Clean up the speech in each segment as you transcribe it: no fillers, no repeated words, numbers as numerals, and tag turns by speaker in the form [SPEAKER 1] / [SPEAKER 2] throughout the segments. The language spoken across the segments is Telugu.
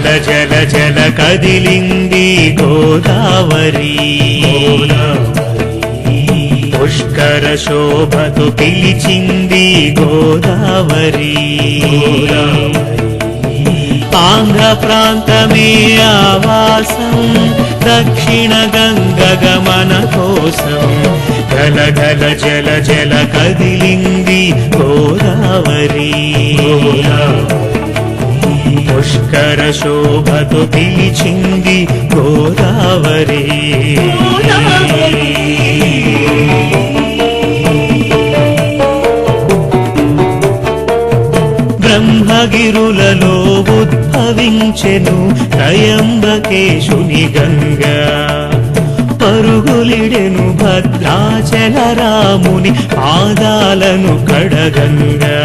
[SPEAKER 1] జల జల జల కదిలింది గోదావరి, పుష్కర శోభతో పిలిచింది గోదావరి. ఆంధ్ర ప్రాంతమే ఆవాసం, దక్షిణ గంగ గమన కోసం. గల గల జల జల కదిలింది గోదావరి, పుష్కర శోభతో పిలిచింది గోదావరి. బ్రహ్మగిరులలో ఉద్భవించెను త్రయంబకేశుని గంగా, పరుగులిడెను భద్రాచల రాముని పాదాలను కడగంగా.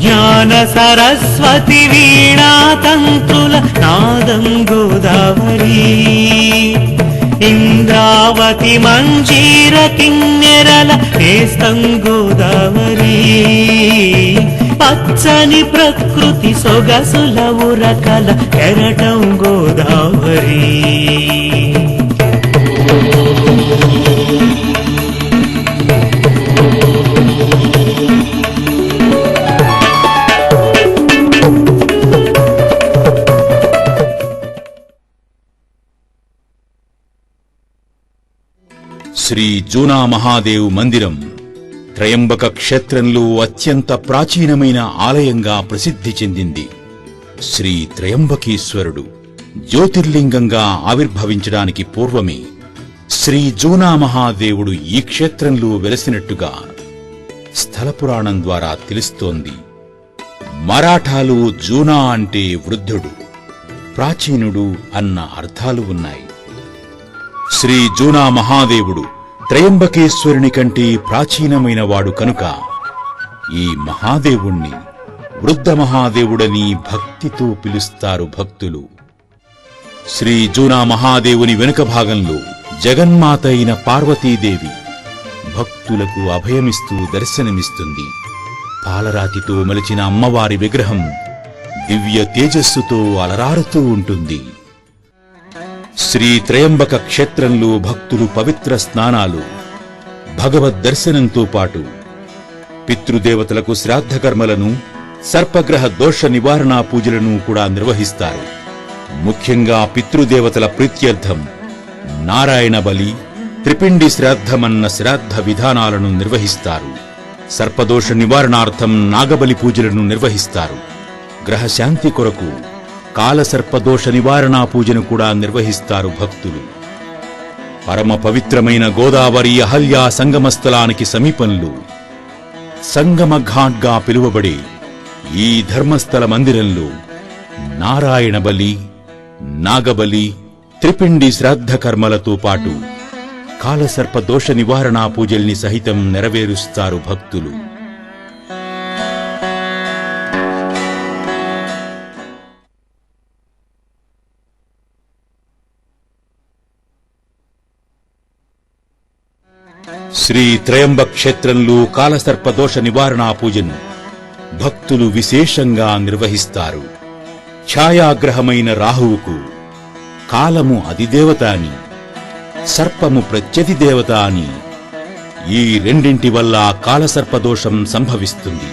[SPEAKER 1] జ్ఞాన సరస్వతి వీణా తంత్రుల నాదం గోదావరి, ఇంద్రావతి మంజీర కిన్నెరల నేస్తం గోదావరి. పచ్చని ప్రకృతి సొగసుల ఉరకల కెరటం గోదావరి.
[SPEAKER 2] శ్రీ జూనా మహాదేవ్ మందిరం త్రయంబక క్షేత్రంలో అత్యంత ప్రాచీనమైన ఆలయంగా ప్రసిద్ధి చెందింది. శ్రీ త్రయంబకేశ్వరుడు జ్యోతిర్లింగంగా ఆవిర్భవించడానికి పూర్వమే శ్రీ జూనా మహాదేవుడు ఈ క్షేత్రంలో వెలసినట్టుగా స్థల పురాణం ద్వారా తెలుస్తోంది. మరాఠాలు జూనా అంటే వృద్ధుడు, ప్రాచీనుడు అన్న అర్థాలు ఉన్నాయి. శ్రీ జూనా మహాదేవుడు త్రయంబకేశ్వరుని కంటే ప్రాచీనమైనవాడు కనుక ఈ మహాదేవుణ్ణి వృద్ధ మహాదేవుడని భక్తితో పిలుస్తారు భక్తులు. శ్రీ జూనా మహాదేవుని వెనుక భాగంలో జగన్మాత అయిన పార్వతీదేవి భక్తులకు అభయమిస్తూ దర్శనమిస్తుంది. పాలరాతితో మలిచిన అమ్మవారి విగ్రహం దివ్య తేజస్సుతో అలరారుతూ ఉంటుంది. శ్రీ త్రయంబక క్షేత్రంలో భక్తులు పవిత్ర స్నానాలు, భగవద్ దర్శనంతో పాటు పితృదేవతలకు శ్రాద్ధ కర్మలను, సర్పగ్రహ దోష నివారణా పూజలను కూడా నిర్వహిస్తారు. ముఖ్యంగా పితృదేవతల ప్రీత్యర్థం నారాయణ బలి, త్రిపిండి శ్రాద్ధమన్న శ్రాద్ధ విధానాలను నిర్వహిస్తారు. సర్పదోష నివారణార్థం నాగబలి పూజలను నిర్వహిస్తారు. గ్రహశాంతి కొరకు కాలసర్పదోష నివారణా పూజను కూడా నిర్వహిస్తారు భక్తులు. పరమ పవిత్రమైన గోదావరి అహల్యా సంగమస్థలానికి సమీపంలో సంగమ ఘాట్గా పిలువబడే ఈ ధర్మస్థల మందిరంలో నారాయణ బలి, నాగబలి, త్రిపిండి శ్రాద్ధ కర్మలతో పాటు కాలసర్పదోష నివారణా పూజల్ని సహితం నెరవేరుస్తారు భక్తులు. శ్రీ త్రయంబక్ క్షేత్రంలో కాలసర్పదోష నివారణా పూజను భక్తులు విశేషంగా నిర్వహిస్తారు. ఛాయాగ్రహమైన రాహువుకు కాలము అధిదేవత అని, సర్పము ప్రత్యధిదేవత అని, ఈ రెండింటి వల్ల కాలసర్పదోషం సంభవిస్తుంది.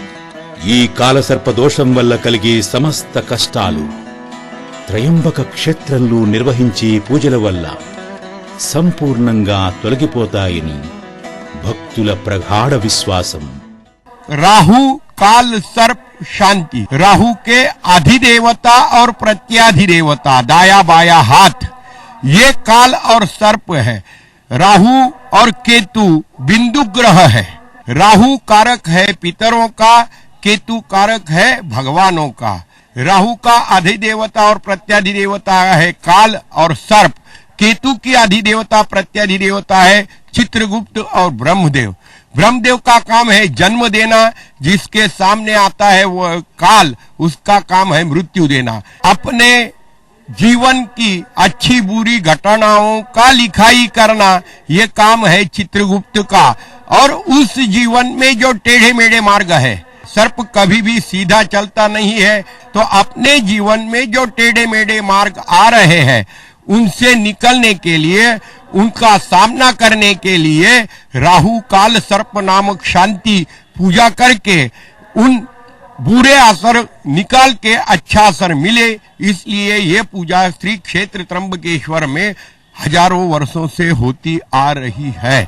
[SPEAKER 2] ఈ కాలసర్పదోషం వల్ల కలిగే సమస్త కష్టాలు త్రయంబక క్షేత్రంలో నిర్వహించే పూజల వల్ల సంపూర్ణంగా తొలగిపోతాయని భక్తుల ప్రగాఢ విశ్వాసం.
[SPEAKER 3] राहु काल सर्प शांति, राहु के अधिदेवता और प्रत्याधिदेवता दाया बाया हाथ, ये काल और सर्प है. राहु और केतु बिंदु ग्रह है. राहु कारक है पितरों का, केतु कारक है भगवानों का. राहु का अधिदेवता और प्रत्याधिदेवता है काल और सर्प. केतु की अधिदेवता प्रत्याधिदेवता है चित्रगुप्त और ब्रह्मदेव. ब्रह्मदेव का काम है जन्म देना, जिसके सामने आता है वो काल, उसका काम है मृत्यु देना. अपने जीवन की अच्छी बुरी घटनाओं का लिखाई करना, ये काम है चित्रगुप्त का. और उस जीवन में जो टेढ़े मेढ़े मार्ग है, सर्प कभी भी सीधा चलता नहीं है, तो अपने जीवन में जो टेढ़े मेढ़े मार्ग आ रहे हैं उनसे निकलने के लिए, उनका सामना करने के लिए राहु काल सर्प नामक शांति पूजा करके उन बुरे असर निकाल के अच्छा असर मिले, इसलिए ये पूजा श्री क्षेत्र त्र्यंबकेश्वर में हजारों वर्षों से होती आ रही है।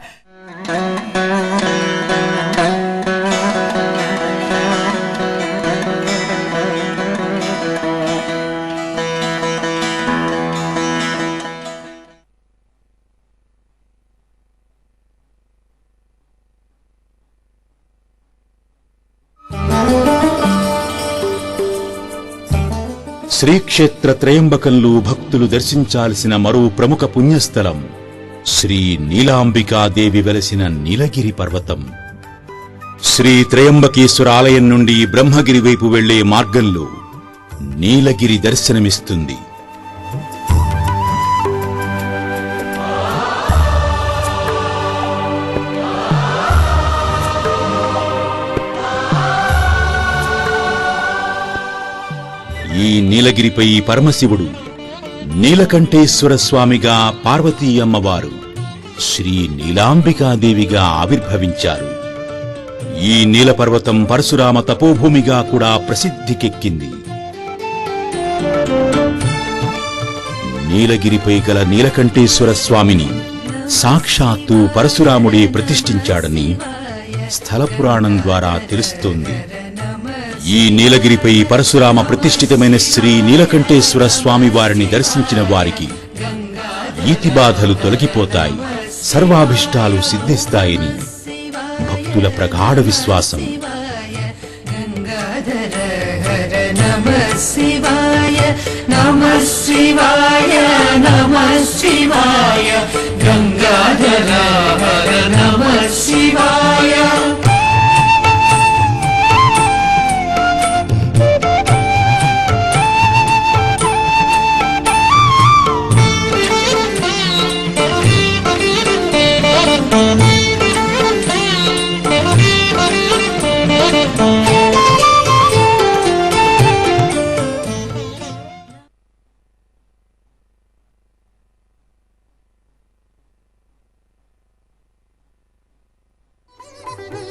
[SPEAKER 2] శ్రీక్షేత్ర త్రయంబకంలో భక్తులు దర్శించాల్సిన మరో ప్రముఖ పుణ్యస్థలం శ్రీ నీలాంబికాదేవి వెలసిన నీలగిరి పర్వతం. శ్రీ త్రయంబకేశ్వర ఆలయం నుండి బ్రహ్మగిరి వైపు వెళ్లే మార్గంలో నీలగిరి దర్శనమిస్తుంది. ఈ నీలగిరిపై పరమశివుడు నీలకంఠేశ్వర స్వామిగా, పార్వతీ అమ్మవారు శ్రీ నీలాంబికాదేవిగా ఆవిర్భవించారు. ఈ నీలపర్వతం పరశురామ తపోభూమిగా కూడా ప్రసిద్ధికెక్కింది. నీలగిరిపై గల నీలకంఠేశ్వర స్వామిని సాక్షాత్తు పరశురాముడే ప్రతిష్ఠించాడని స్థల పురాణం ద్వారా తెలుస్తోంది. ఈ నీలగిరిపై పరశురామ ప్రతిష్ఠితమైన శ్రీ నీలకంఠేశ్వర స్వామి వారిని దర్శించిన వారికి ఈతి బాధలు తొలగిపోతాయి, సర్వాభిష్టాలు సిద్ధిస్తాయని భక్తుల ప్రగాఢ విశ్వాసం.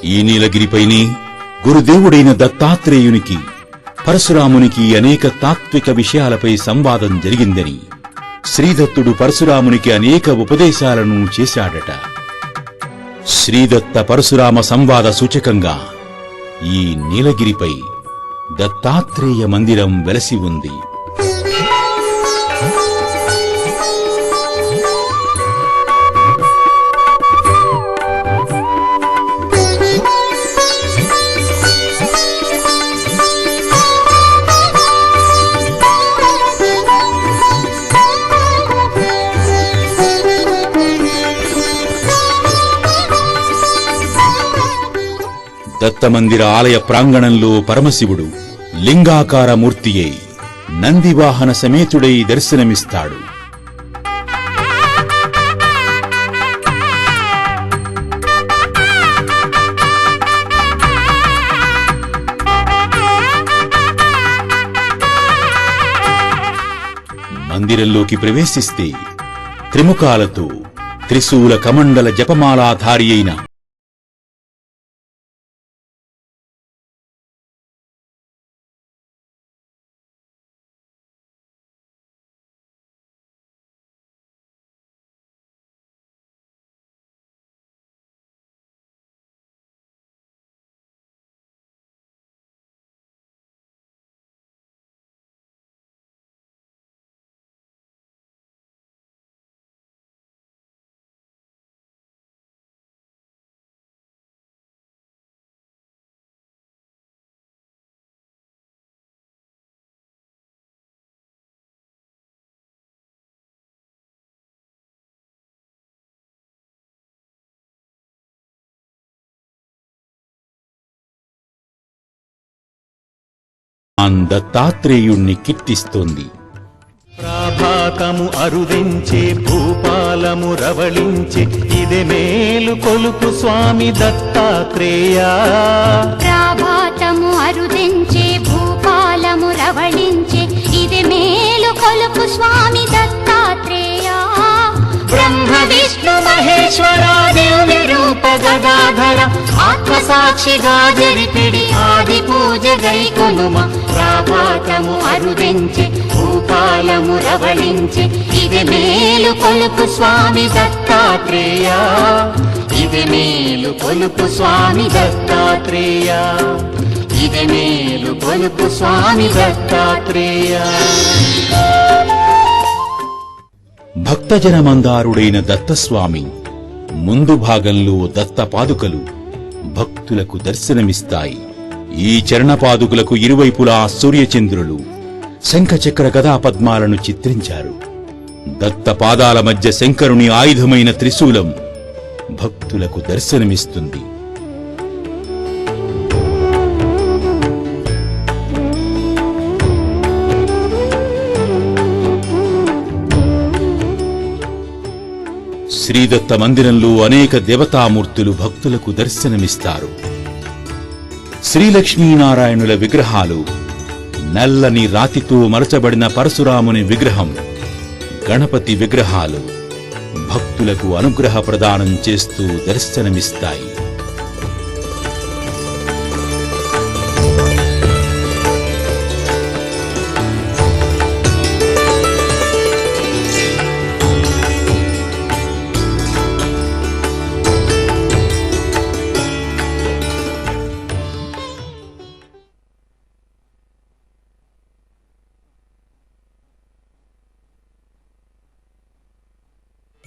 [SPEAKER 2] ఈ నీలగిరిపైనే గురుదేవుడైన దత్తాత్రేయునికి, పరశురామునికి అనేక తాత్విక విషయాలపై సంవాదం జరిగిందని, శ్రీదత్తుడు పరశురామునికి అనేక ఉపదేశాలను చేశాడట. శ్రీదత్త పరశురామ సంవాద సూచకంగా ఈ నీలగిరిపై దత్తాత్రేయ మందిరం వెలసి ఉంది. దత్తమందిర ఆలయ ప్రాంగణంలో పరమశివుడు లింగాకార మూర్తియై నందివాహన సమేతుడై దర్శనమిస్తాడు. మందిరంలోకి ప్రవేశిస్తే త్రిముఖాలతో త్రిశూల కమండల జపమాలాధారి అయిన దత్తాత్రేయుణ్ణి కీర్తిస్తోంది.
[SPEAKER 1] ప్రాభాతము అరుదించే భూపాలము రవళించే ఇదే మేలు కొలుపు స్వామి దత్తాత్రేయ.
[SPEAKER 4] ప్రాభాతము అరుదించే భూపాలము రవళించే ఇది మేలు కొలుపు స్వామి దత్తాత్రేయ బ్రహ్మ విష్ణు మహేశ్వరాదేవి రూప గదాధర ఆత్మసాక్షిగా జరిపిడి ఆది పూజ గైకొనుమ ప్రాభాతము అరుదించే భూపాలము రవళించే ఇది మేలు కొలుపు స్వామి దత్తాత్రేయ ఇది మేలు కొలుపు స్వామి దత్తాత్రేయ ఇది మేలు కొలుపు స్వామి దత్తాత్రేయ.
[SPEAKER 2] భక్తజన మందారుడైన దత్తస్వామి ముందు భాగంలో దత్త పాదుకలు భక్తులకు దర్శనమిస్తాయి. ఈ చరణ పాదుకలకు ఇరువైపులా సూర్యచంద్రులు శంఖచక్ర గదా పద్మాలను చిత్రించారు. దత్త పాదాల మధ్య శంకరుని ఆయుధమైన త్రిశూలం భక్తులకు దర్శనమిస్తుంది. శ్రీదత్త మందిరంలో అనేక దేవతామూర్తులు భక్తులకు దర్శనమిస్తారు. శ్రీలక్ష్మీనారాయణుల విగ్రహాలు, నల్లని రాతితో మలచబడిన పరశురాముని విగ్రహం, గణపతి విగ్రహాలు భక్తులకు అనుగ్రహ ప్రదానం చేస్తూ దర్శనమిస్తాయి.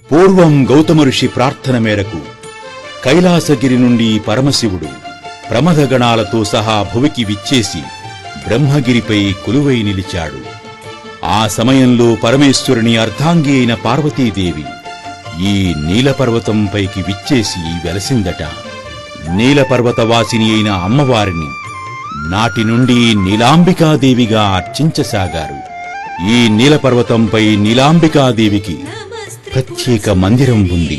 [SPEAKER 2] పూర్వం గౌతమ ఋషి ప్రార్థన మేరకు కైలాసగిరి నుండి పరమశివుడు ప్రమథగణాలతో సహా భువికి విచ్చేసి బ్రహ్మగిరిపై కొలువై నిలిచాడు. ఆ సమయంలో పరమేశ్వరుని అర్ధాంగి అయిన పార్వతీదేవి ఈ నీలపర్వతంపైకి విచ్చేసి వెలసిందట. నీలపర్వతవాసిని అయిన అమ్మవారిని నాటి నుండి నీలాంబికాదేవిగా అర్చించసాగారు. ఈ నీలపర్వతంపై నీలాంబికాదేవికి ప్రత్యేక మందిరం ఉంది.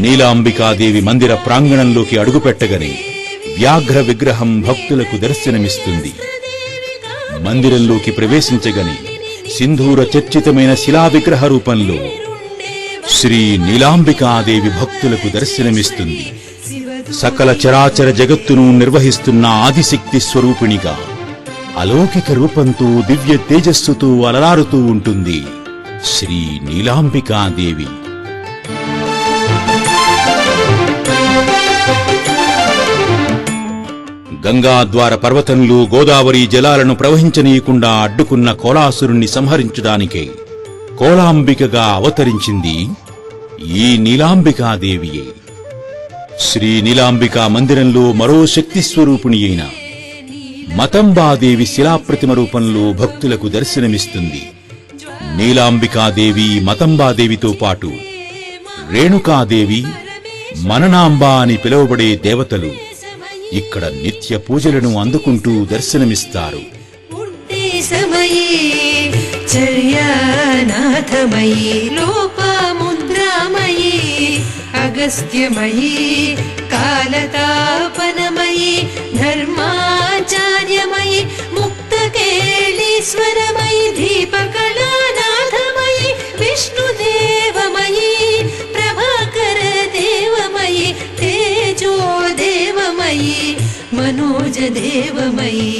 [SPEAKER 2] నీలాంబికాదేవి మందిర ప్రాంగణంలోకి అడుగుపెట్టగానే వ్యాఘ్ర విగ్రహం భక్తులకు దర్శనమిస్తుంది. మందిరంలోకి ప్రవేశించగానే సింధూర చర్చితమైన శిలా విగ్రహ రూపంలో శ్రీ నీలాంబికాదేవి భక్తులకు దర్శనమిస్తుంది. సకల చరాచర జగత్తును నిర్వహిస్తున్న ఆదిశక్తి స్వరూపిణిగా అలౌకిక రూపంతో దివ్య తేజస్సుతో అలరారుతూ ఉంటుంది శ్రీ నీలాంబికాదేవి. గంగాద్వార పర్వతంలో గోదావరి జలాలను ప్రవహించనీయకుండా అడ్డుకున్న కోలాసురుణ్ణి సంహరించడానికే కోలాంబికగా అవతరించింది ఈ నీలాంబికాదేవియే. శ్రీ నీలాంబికా మందిరంలో మరో శక్తి స్వరూపిణి అయిన మతంబాదేవి శిలాప్రతిమ రూపంలో భక్తులకు దర్శనమిస్తుంది. నీలాంబికాదేవి, మతంబాదేవితో పాటు రేణుకాదేవి, మననాంబ అని పిలువబడే దేవతలు ఇక్కడ నిత్య పూజలను అందుకుంటూ దర్శనమిస్తారు.
[SPEAKER 5] అగస్త్యమయీ కాలతాపనమయీ ధర్మాచార్యమయీ ముక్తకేళీశ్వరమయీ దీపకళానాథమయీ విష్ణుదేవమయీ ప్రభాకర దేవమయీ తేజోదేవమయీ మనోజదేవమయీ.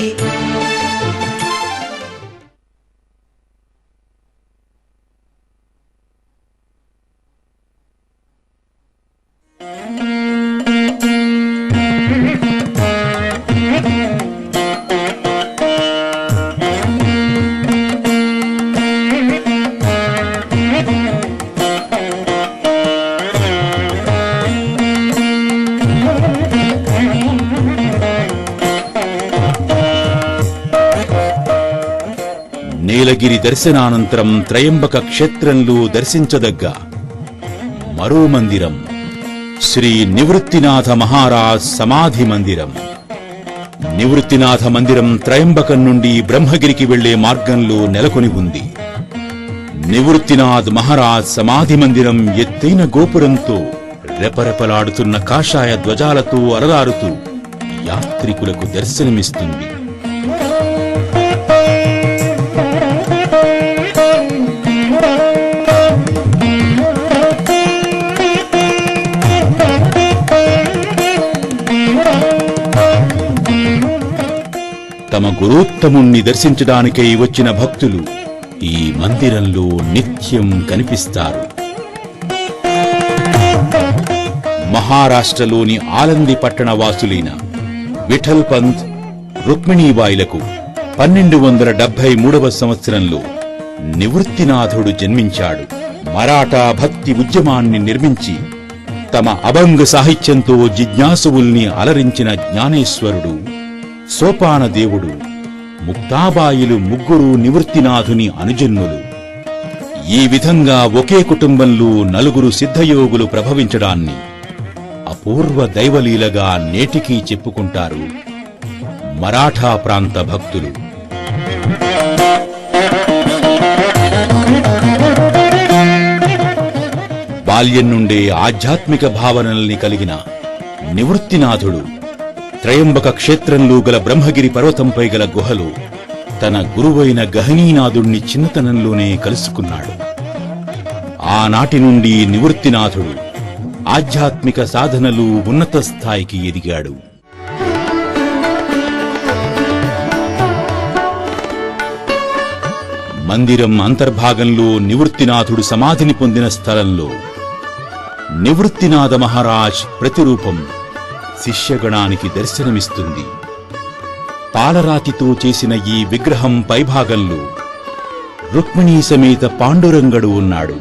[SPEAKER 2] నీలగిరి దర్శనానంతరం త్రయంబక క్షేత్రంలో దర్శించదగ్గ మరో మందిరం శ్రీ నివృత్తినాథ మహారాజ్ సమాధి మందిరం. నివృత్తినాథ మందిరం త్రయంబకం నుండి బ్రహ్మగిరికి వెళ్లే మార్గంలో నెలకొని ఉంది. నివృత్తినాథ్ మహారాజ్ సమాధి మందిరం ఎత్తైన గోపురంతో రెపరెపలాడుతున్న కాషాయ ధ్వజాలతో అలరారుతూ యాత్రికులకు దర్శనమిస్తుంది. తమ గురోత్తముణ్ణి దర్శించడానికై వచ్చిన భక్తులు ఈ మందిరంలో నిత్యం కనిపిస్తారు. మహారాష్ట్రలోని ఆలంది పట్టణ వాసులైన విఠల్ పంత్, రుక్మిణీబాయిలకు 1273వ సంవత్సరంలో నివృత్తినాథుడు జన్మించాడు. మరాఠా భక్తి ఉద్యమాన్ని నిర్మించి తమ అభంగ సాహిత్యంతో జిజ్ఞాసువుల్ని అలరించిన జ్ఞానేశ్వరుడు, సోపానదేవుడు, ముక్తాబాయిలు ముగ్గురు నివృత్తినాథుని అనుజన్ములు. ఈ విధంగా ఒకే కుటుంబంలో నలుగురు సిద్ధయోగులు ప్రభవించడాన్ని అపూర్వ దైవలీలగా నేటికీ చెప్పుకుంటారు మరాఠా ప్రాంత భక్తులు. బాల్యం నుండే ఆధ్యాత్మిక భావనల్ని కలిగిన నివృత్తినాథుడు త్రయంబక క్షేత్రంలో గల బ్రహ్మగిరి పర్వతంపై గల గుహలో తన గురువైన గహనీనాథుణ్ణి చిన్నతనంలోనే కలుసుకున్నాడు. ఆనాటి నుండి నివృత్తినాథుడు ఆధ్యాత్మిక సాధనలు ఉన్నత స్థాయికి ఎదిగాడు. మందిరం అంతర్భాగంలో నివృత్తినాథుడు సమాధిని పొందిన స్థలంలో నివృత్తినాథ మహారాజ్ ప్రతిరూపం శిష్యగణానికి దర్శనమిస్తుంది. పాలరాతితో చేసిన ఈ విగ్రహం పైభాగంలో రుక్మిణీ సమేత పాండురంగడు ఉన్నాడు.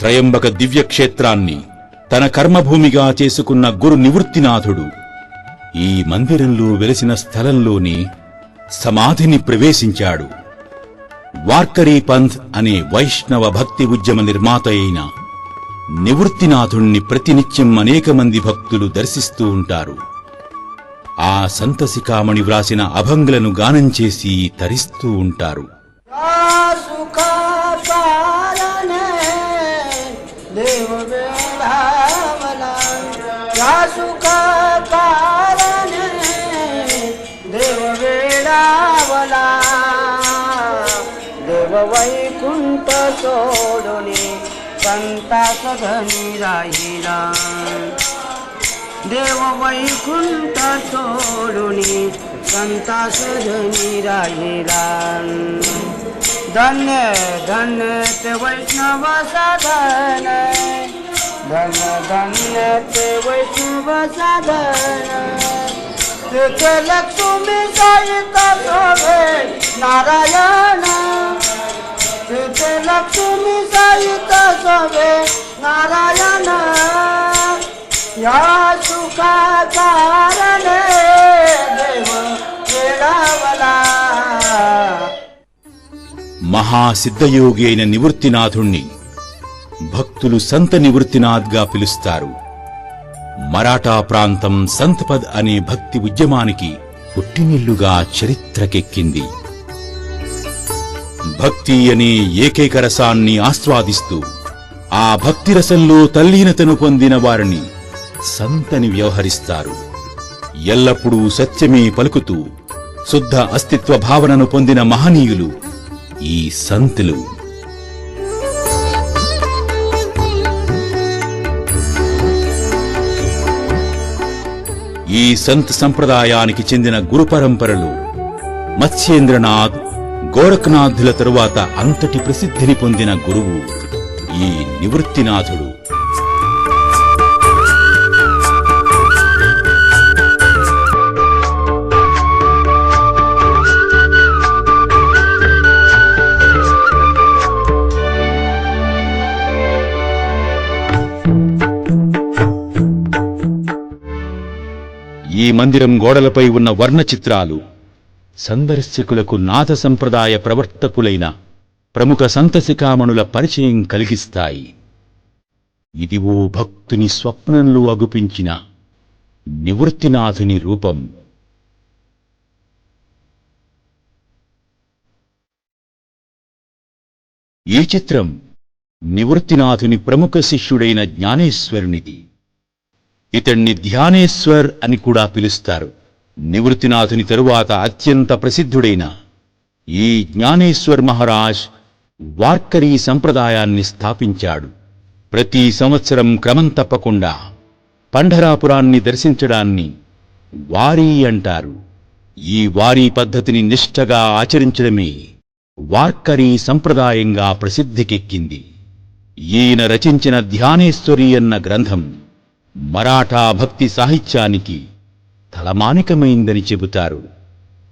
[SPEAKER 2] త్రయంబక దివ్యక్షేత్రాన్ని తన కర్మభూమిగా చేసుకున్న గురు నివృత్తినాథుడు ఈ మందిరంలో వెలిసిన స్థలంలోని సమాధిని ప్రవేశించాడు. వార్కరీ పంథ్ అనే వైష్ణవ భక్తి ఉద్యమ నిర్మాత అయిన నివృత్తినాథుణ్ణి ప్రతినిత్యం అనేక మంది భక్తులు దర్శిస్తూ ఉంటారు. ఆ సంతసికామణి వ్రాసిన అభంగులను గానం చేసి తరిస్తూ ఉంటారు.
[SPEAKER 6] वैकुंठ सोडुनी संतास धनी राहिला देव वैकुंठ सोडुनी संतास धनी राहिला धन्य धन्य ते वैष्णव साधन धन्य धन्य ते वैष्णव साधन ते लक्ष्मी सहित शोभे नारायण ते लक्ष्मी सहित शोभे नारायण या सुखा कारण देव वेळावला.
[SPEAKER 2] మహాసిద్ధయోగి అయిన నివృత్తినాథుణ్ణి భక్తులు సంత నివృత్తినాథ్ గా పిలుస్తారు. మరాఠా ప్రాంతం సంతపద్ అనే భక్తి ఉద్యమానికి పుట్టినిల్లుగా చరిత్రకెక్కింది. భక్తి అనే ఏకైక రసాన్ని ఆస్వాదిస్తూ ఆ భక్తి రసంలో తల్లీనతను పొందిన వారిని సంతని వ్యవహరిస్తారు. ఎల్లప్పుడూ సత్యమే పలుకుతూ శుద్ధ అస్తిత్వ భావనను పొందిన మహనీయులు ఈ సంతులు. ఈ సంత్ సంప్రదాయానికి చెందిన గురు పరంపరలో మత్స్యేంద్రనాథ్, గోరఖ్నాథుల తరువాత అంతటి ప్రసిద్ధిని పొందిన గురువు ఈ నివృత్తినాథుడు. ఈ మందిరం గోడలపై ఉన్న వర్ణ చిత్రాలు సందర్శకులకు నాథ సంప్రదాయ ప్రవర్తకులైన ప్రముఖ సంతశిఖామణుల పరిచయం కలిగిస్తాయి. ఇది ఓ భక్తుని స్వప్నంలో అగుపించిన నివృత్తినాథుని రూపం. ఈ చిత్రం నివృత్తినాథుని ప్రముఖ శిష్యుడైన జ్ఞానేశ్వరునిది. ఇతణ్ణి ధ్యానేశ్వర్ అని కూడా పిలుస్తారు. నివృత్తినాథుని తరువాత అత్యంత ప్రసిద్ధుడైన ఈ జ్ఞానేశ్వర్ మహారాజ్ వార్కరీ సంప్రదాయాన్ని స్థాపించాడు. ప్రతి సంవత్సరం క్రమం తప్పకుండా పంఢరాపురాన్ని దర్శించడాన్ని వారీ అంటారు. ఈ వారీ పద్ధతిని నిష్ఠగా ఆచరించడమే వార్కరీ సంప్రదాయంగా ప్రసిద్ధికెక్కింది. ఈయన రచించిన ధ్యానేశ్వరి అన్న గ్రంథం మరాఠా భక్తి సాహిత్యానికి తలమానికమైందని చెబుతారు.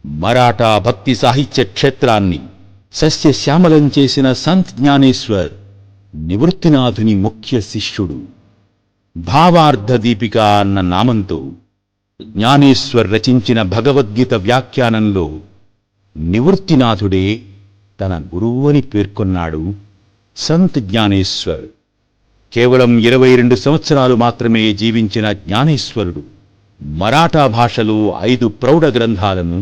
[SPEAKER 2] మరాఠా భక్తి సాహిత్య క్షేత్రాన్ని సస్యశ్యామలం చేసిన సంత్ జ్ఞానేశ్వర్ నివృత్తినాథుని ముఖ్య శిష్యుడు. భావార్థ దీపిక అన్న నామంతో జ్ఞానేశ్వర్ రచించిన భగవద్గీత వ్యాఖ్యానంలో నివృత్తినాథుడే తన గురువు అని పేర్కొన్నాడు. సంత్ జ్ఞానేశ్వర్ కేవలం 22 సంవత్సరాలు మాత్రమే జీవించిన జ్ఞానేశ్వరుడు మరాఠా భాషలో 5 ప్రౌఢ గ్రంథాలను,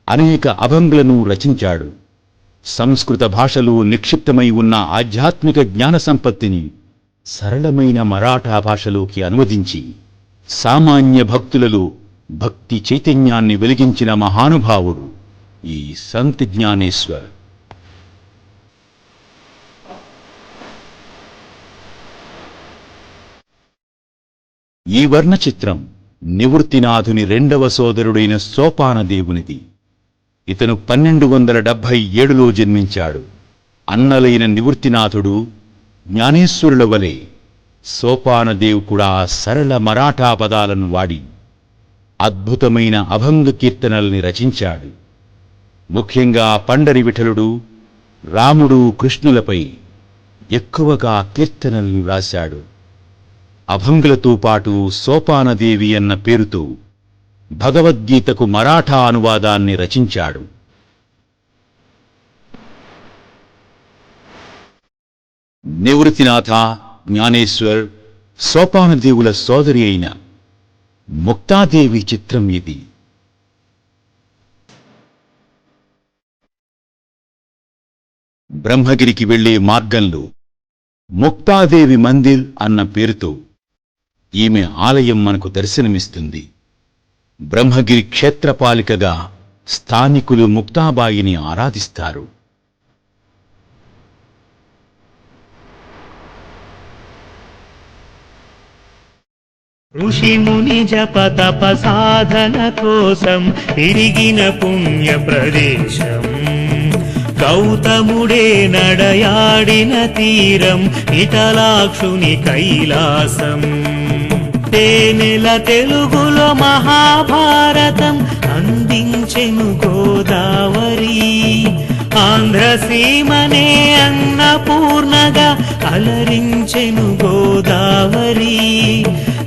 [SPEAKER 2] అనేక అభంగులను రచించాడు. సంస్కృత భాషలో నిక్షిప్తమై ఉన్న ఆధ్యాత్మిక జ్ఞాన సంపత్తిని సరళమైన మరాఠా భాషలోకి అనువదించి సామాన్య భక్తులలో భక్తి చైతన్యాన్ని వెలిగించిన మహానుభావుడు ఈ సంత్ జ్ఞానేశ్వర్. ఈ వర్ణచిత్రం నివృత్తినాథుని రెండవ సోదరుడైన సోపానదేవునిది. ఇతను 1277లో జన్మించాడు. అన్నలైన నివృత్తినాథుడు, జ్ఞానేశ్వరుల వలె సోపానదేవు కూడా సరళ మరాఠా పదాలను వాడి అద్భుతమైన అభంగ కీర్తనల్ని రచించాడు. ముఖ్యంగా పండరి విఠలుడు, రాముడు, కృష్ణులపై ఎక్కువగా కీర్తనల్ని రాశాడు. అభంగులతో పాటు సోపానదేవి అన్న పేరుతో భగవద్గీతకు మరాఠా అనువాదాన్ని రచించాడు. నివృత్తినాథ, జ్ఞానేశ్వర్, సోపానదేవుల సోదరి అయిన ముక్తాదేవి చిత్రం ఇది. బ్రహ్మగిరికి వెళ్లే మార్గంలో ముక్తాదేవి మందిర్ అన్న పేరుతో ఈమె ఆలయం మనకు దర్శనమిస్తుంది. బ్రహ్మగిరి క్షేత్రపాలికగా స్థానికులు ముక్తాబాయిని ఆరాధిస్తారు.
[SPEAKER 1] ఋషి ముని జప తప సాధన కోసం తిరిగిన పుణ్య ప్రదేశం, గౌతముడే నడయాడిన తీరం, ఇటలాక్షుని కైలాసం. తేనెల తెలుగులో మహాభారతం అందించెను గోదావరి, ఆంధ్రసీమనే అన్నపూర్ణగా అలరించెను గోదావరి.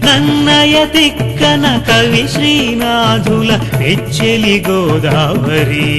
[SPEAKER 1] నన్నయ తిక్కన కవి శ్రీనాథుల పెచ్చెలి గోదావరి.